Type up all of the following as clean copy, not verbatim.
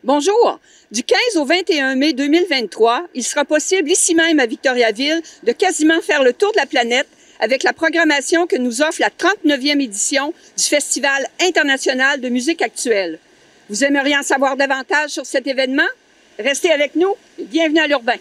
Bonjour! Du 15 au 21 mai 2023, il sera possible ici même à Victoriaville de quasiment faire le tour de la planète avec la programmation que nous offre la 39e édition du Festival international de musique actuelle. Vous aimeriez en savoir davantage sur cet événement? Restez avec nous et bienvenue à l'Urbain.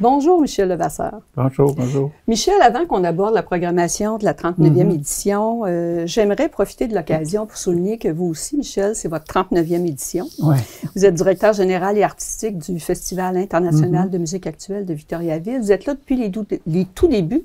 Bonjour, Michel Levasseur. Bonjour, bonjour. Michel, avant qu'on aborde la programmation de la 39e édition, j'aimerais profiter de l'occasion pour souligner que vous aussi, Michel, c'est votre 39e édition. Ouais. Vous êtes directeur général et artistique du Festival international de musique actuelle de Victoriaville. Vous êtes là depuis les tout débuts.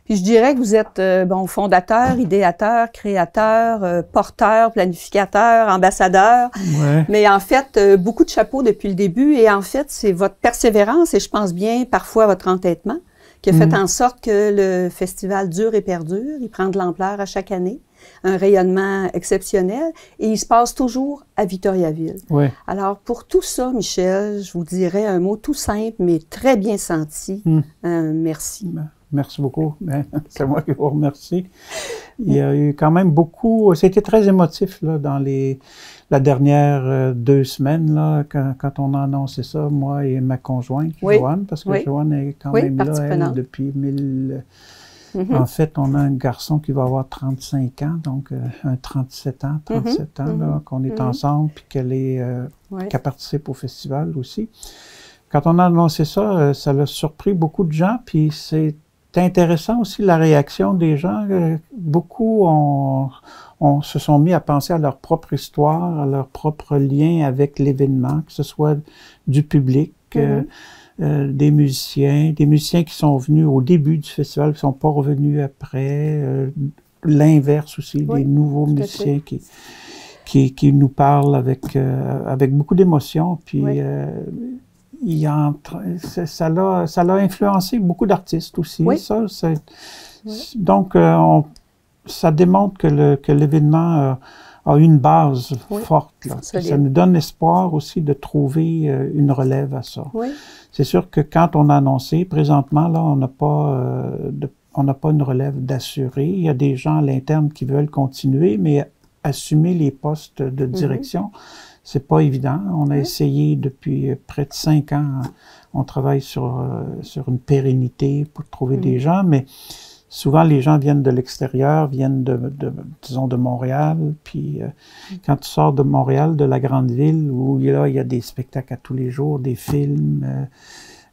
Puis je dirais que vous êtes fondateur, idéateur, créateur, porteur, planificateur, ambassadeur. Ouais. Mais en fait, beaucoup de chapeaux depuis le début. Et en fait, c'est votre persévérance et je pense bien parfois votre entêtement qui a fait en sorte que le festival dure et perdure. Il prend de l'ampleur à chaque année, un rayonnement exceptionnel et il se passe toujours à Victoriaville. Ouais. Alors pour tout ça, Michel, je vous dirais un mot tout simple mais très bien senti. Merci. Merci beaucoup. C'est moi qui vous remercie. Il y a eu quand même beaucoup... C'était très émotif là, dans la dernière 2 semaines, là, quand on a annoncé ça, moi et ma conjointe, Joanne, parce que Joanne est quand même là, elle, depuis 1000... En fait, on a un garçon qui va avoir 35 ans, donc un 37 ans, là, qu'on est ensemble, puis qu'elle participe au festival aussi. Quand on a annoncé ça, ça a surpris beaucoup de gens, puis c'est intéressant aussi la réaction des gens. Beaucoup se sont mis à penser à leur propre histoire, à leur propre lien avec l'événement, que ce soit du public, des musiciens qui sont venus au début du festival, qui ne sont pas revenus après, l'inverse aussi, des nouveaux musiciens qui nous parlent avec beaucoup d'émotion, puis ça l'a influencé beaucoup d'artistes aussi. Donc, ça démontre que l'événement a une base forte. Là. Ça nous donne espoir aussi de trouver une relève à ça. C'est sûr que quand on a annoncé, présentement, là, on n'a pas une relève d'assurée. Il y a des gens à l'interne qui veulent continuer, mais assumer les postes de direction, c'est pas évident. On a essayé depuis près de 5 ans. On travaille sur une pérennité pour trouver des gens, mais souvent les gens viennent de l'extérieur, viennent disons de Montréal. Puis quand tu sors de Montréal, de la grande ville, où là, il y a des spectacles à tous les jours, des films,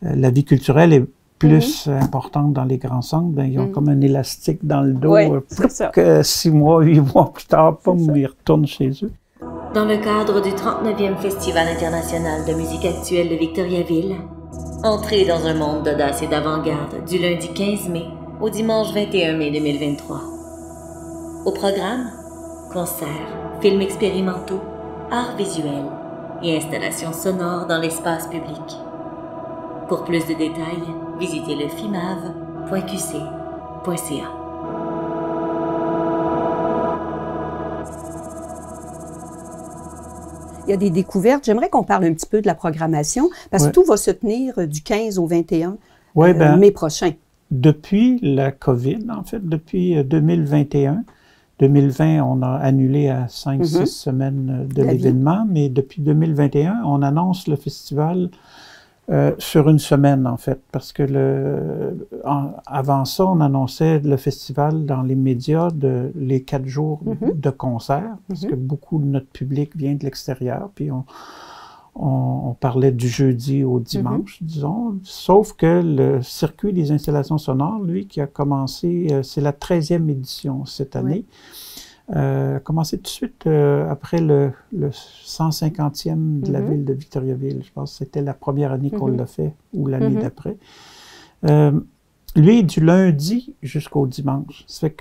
la vie culturelle est plus importante dans les grands centres, ben, ils ont comme un élastique dans le dos, que 6 mois, 8 mois plus tard, ils retournent chez eux. Dans le cadre du 39e Festival international de musique actuelle de Victoriaville, entrez dans un monde d'audace et d'avant-garde du lundi 15 mai au dimanche 21 mai 2023. Au programme, concerts, films expérimentaux, arts visuels et installations sonores dans l'espace public. Pour plus de détails, visitez le fimav.qc.ca. Il y a des découvertes. J'aimerais qu'on parle un petit peu de la programmation, parce que tout va se tenir du 15 au 21 mai prochain. Depuis la COVID, en fait, depuis 2021, 2020, on a annulé à 5-6 semaines de l'événement, mais depuis 2021, on annonce le festival sur une semaine, en fait, parce que avant ça, on annonçait le festival dans les médias les 4 jours de concert, parce que beaucoup de notre public vient de l'extérieur, puis on parlait du jeudi au dimanche, disons, sauf que le circuit des installations sonores, lui, qui a commencé, c'est la 13e édition cette année, a commencé tout de suite après le 150e de la ville de Victoriaville. Je pense que c'était la première année qu'on l'a fait, ou l'année d'après. Lui, du lundi jusqu'au dimanche. Ça fait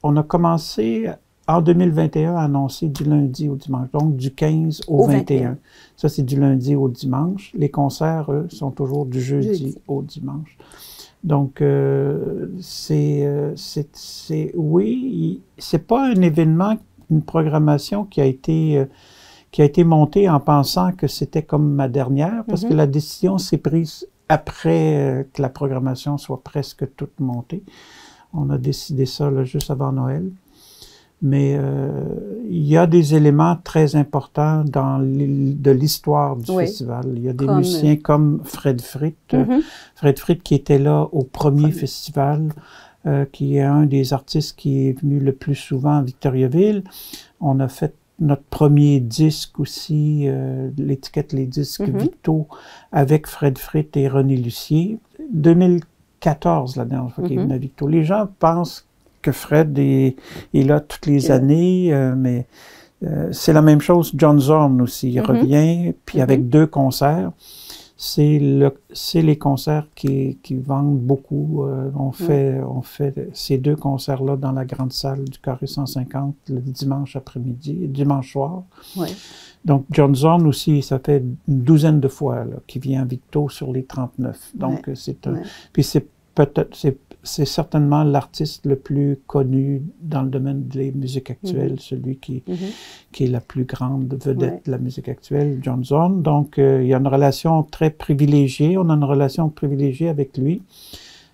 qu'on a commencé en 2021 à annoncer du lundi au dimanche, donc du 15 au 21. Ça, c'est du lundi au dimanche. Les concerts, eux, sont toujours du jeudi au dimanche. Donc, oui, c'est pas un événement, une programmation qui a été montée en pensant que c'était comme ma dernière, parce que la décision s'est prise après que la programmation soit presque toute montée. On a décidé ça là, juste avant Noël. Mais il y a des éléments très importants de l'histoire du festival. Il y a des musiciens comme Fred Frith. Fred Frith qui était là au premier festival, qui est un des artistes qui est venu le plus souvent à Victoriaville. On a fait notre premier disque aussi, l'étiquette Les Disques Victo, avec Fred Frith et René Lucier. 2014, la dernière fois qu'il est venu à Victo. Les gens pensent que Fred est là toutes les années, mais c'est la même chose. John Zorn aussi, il revient, puis avec 2 concerts. C'est les concerts qui vendent beaucoup. On fait ces 2 concerts-là dans la grande salle du Carré 150 le dimanche après-midi, dimanche soir. Donc, John Zorn aussi, ça fait une douzaine de fois qu'il vient à Victo sur les 39. Donc, puis c'est certainement l'artiste le plus connu dans le domaine des musiques actuelles, celui qui est la plus grande vedette de la musique actuelle, John Zorn. Donc, il y a une relation très privilégiée. On a une relation privilégiée avec lui.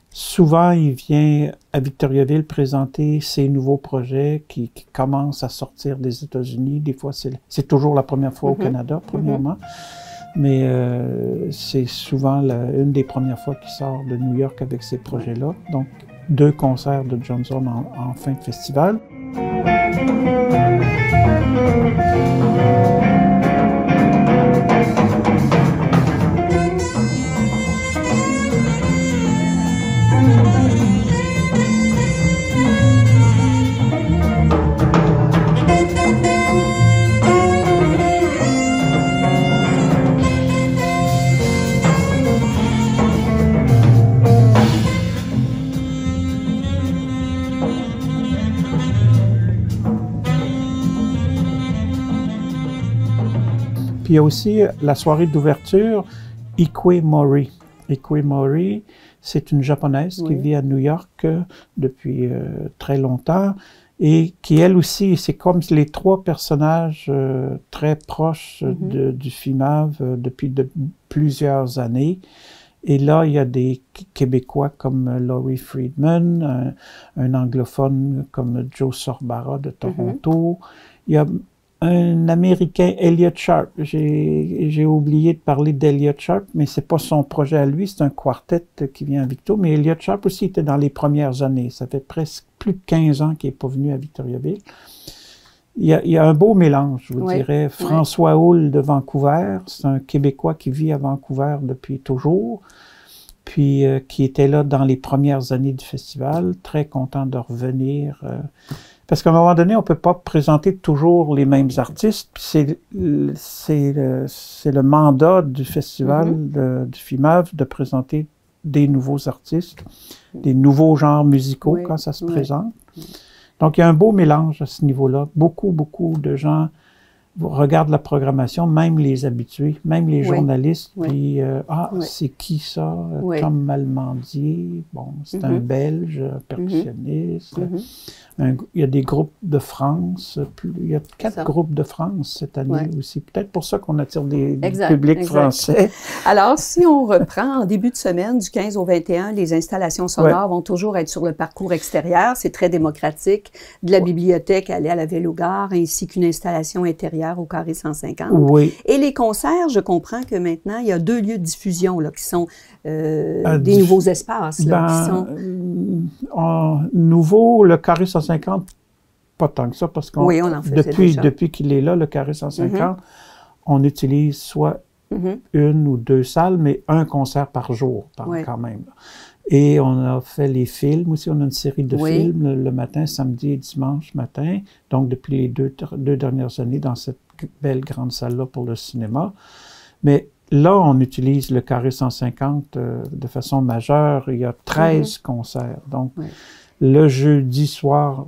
Souvent, il vient à Victoriaville présenter ses nouveaux projets qui commencent à sortir des États-Unis. Des fois, c'est toujours la première fois au Canada, premièrement. Mais c'est souvent une des premières fois qu'il sort de New York avec ces projets-là. Donc, 2 concerts de John Zorn en fin de festival. Puis il y a aussi la soirée d'ouverture, Ikue Mori. Ikue Mori, c'est une japonaise qui vit à New York depuis très longtemps et qui, elle aussi, c'est comme les 3 personnages très proches du FIMAV depuis plusieurs années. Et là, il y a des Québécois comme Laurie Friedman, un anglophone comme Joe Sorbara de Toronto. Il y a un Américain, Elliot Sharp. J'ai oublié de parler d'Elliot Sharp, mais c'est pas son projet à lui, c'est un quartet qui vient à Victo. Mais Elliot Sharp aussi était dans les premières années. Ça fait presque plus de 15 ans qu'il n'est pas venu à Victoriaville. Il y a un beau mélange, je vous dirais. François Houle de Vancouver, c'est un Québécois qui vit à Vancouver depuis toujours, puis qui était là dans les premières années du festival, très content de revenir. Parce qu'à un moment donné, on peut pas présenter toujours les mêmes artistes. C'est le mandat du festival, du FIMAV, de présenter des nouveaux artistes, des nouveaux genres musicaux quand ça se présente. Donc, il y a un beau mélange à ce niveau-là. Beaucoup de gens regardent la programmation, même les habitués, même les journalistes, puis c'est qui ça? Tom Malmendier, bon, c'est un Belge, percussionniste. Il y a des groupes de France, il y a 4 groupes de France cette année aussi. Peut-être pour ça qu'on attire du public français. Alors, si on reprend en début de semaine, du 15 au 21, les installations sonores vont toujours être sur le parcours extérieur. C'est très démocratique. De la bibliothèque, aller à la Vélogare, ainsi qu'une installation intérieure au Carré 150. Et les concerts, je comprends que maintenant, il y a 2 lieux de diffusion là, qui sont des nouveaux espaces. Là, nouveau, le Carré 150, pas tant que ça, parce qu'on depuis qu'il est là, le Carré 150, on utilise soit 1 ou 2 salles, mais 1 concert par jour, quand même. Et on a fait les films aussi, on a une série de films le matin, samedi et dimanche matin, donc depuis les deux dernières années dans cette belle grande salle-là pour le cinéma. Mais là, on utilise le Carré 150 de façon majeure. Il y a 13 concerts. Donc, le jeudi soir,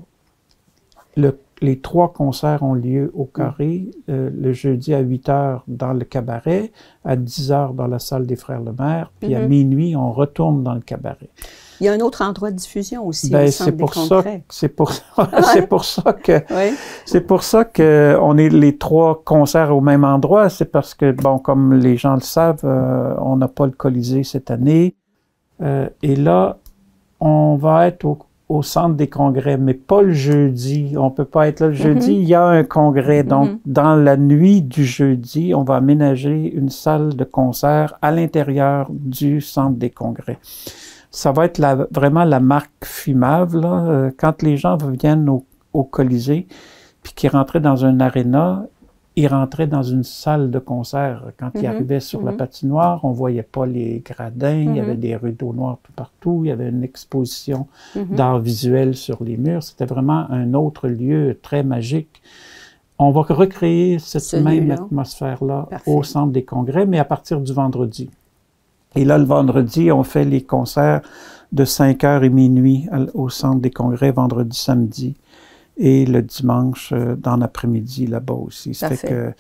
les 3 concerts ont lieu au Carré, le jeudi à 8 heures dans le cabaret, à 10 heures dans la salle des Frères Lemaire, puis à minuit, on retourne dans le cabaret. Il y a un autre endroit de diffusion aussi, Ben, au Centre des Congrès. C'est pour ça que on est les 3 concerts au même endroit. C'est parce que, bon, comme les gens le savent, on n'a pas le Colisée cette année. Et là, on va être au Centre des Congrès, mais pas le jeudi. On peut pas être là le jeudi. Il y a un congrès. Donc, dans la nuit du jeudi, on va aménager une salle de concert à l'intérieur du Centre des Congrès. Ça va être vraiment la marque FIMAV, là. Quand les gens viennent au Colisée, puis qu'ils rentraient dans un aréna, ils rentraient dans une salle de concert. Quand ils arrivaient sur la patinoire, on voyait pas les gradins, il y avait des rideaux noirs tout partout, il y avait une exposition d'art visuel sur les murs. C'était vraiment un autre lieu très magique. On va recréer cette même atmosphère-là au Centre des Congrès, mais à partir du vendredi. Et là, le vendredi, on fait les concerts de 5h et minuit au Centre des Congrès, vendredi, samedi, et le dimanche dans l'après-midi là-bas aussi. Ça fait que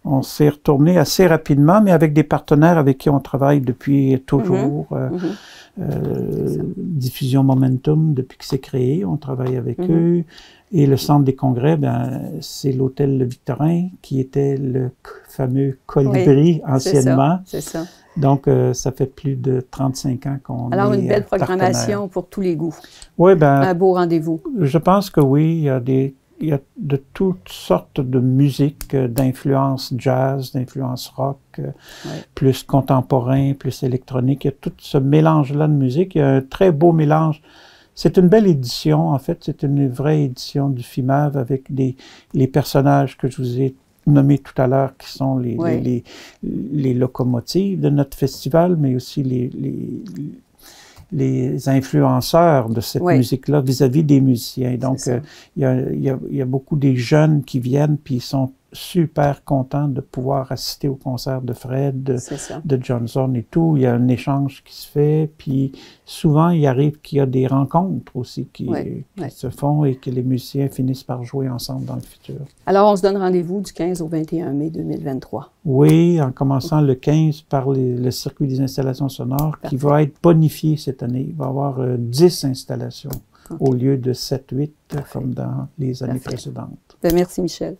on s'est retourné assez rapidement, mais avec des partenaires avec qui on travaille depuis toujours. Diffusion Momentum, depuis que c'est créé, on travaille avec eux. Et le Centre des Congrès, ben, c'est l'hôtel Le Victorin, qui était le fameux Colibri anciennement. C'est ça. Donc, ça fait plus de 35 ans qu'on est Alors, une belle programmation pour tous les goûts. Oui, ben, un beau rendez-vous. Je pense que oui, il y a de toutes sortes de musique, d'influence jazz, d'influence rock, plus contemporain, plus électronique. Il y a tout ce mélange-là de musique. Il y a un très beau mélange. C'est une belle édition, en fait. C'est une vraie édition du FIMAV avec les personnages que je vous ai nommés tout à l'heure, qui sont les locomotives de notre festival, mais aussi les influenceurs de cette musique-là vis-à-vis des musiciens. Donc, il y a beaucoup des jeunes qui viennent, puis ils sont super contents de pouvoir assister au concert de Fred, de Johnson et tout. Il y a un échange qui se fait, puis souvent, il arrive qu'il y a des rencontres aussi qui se font et que les musiciens finissent par jouer ensemble dans le futur. Alors, on se donne rendez-vous du 15 au 21 mai 2023. Oui, en commençant le 15 par le circuit des installations sonores qui va être bonifié cette année. Il va y avoir 10 installations au lieu de 7-8 comme dans les années précédentes. Merci, Michel.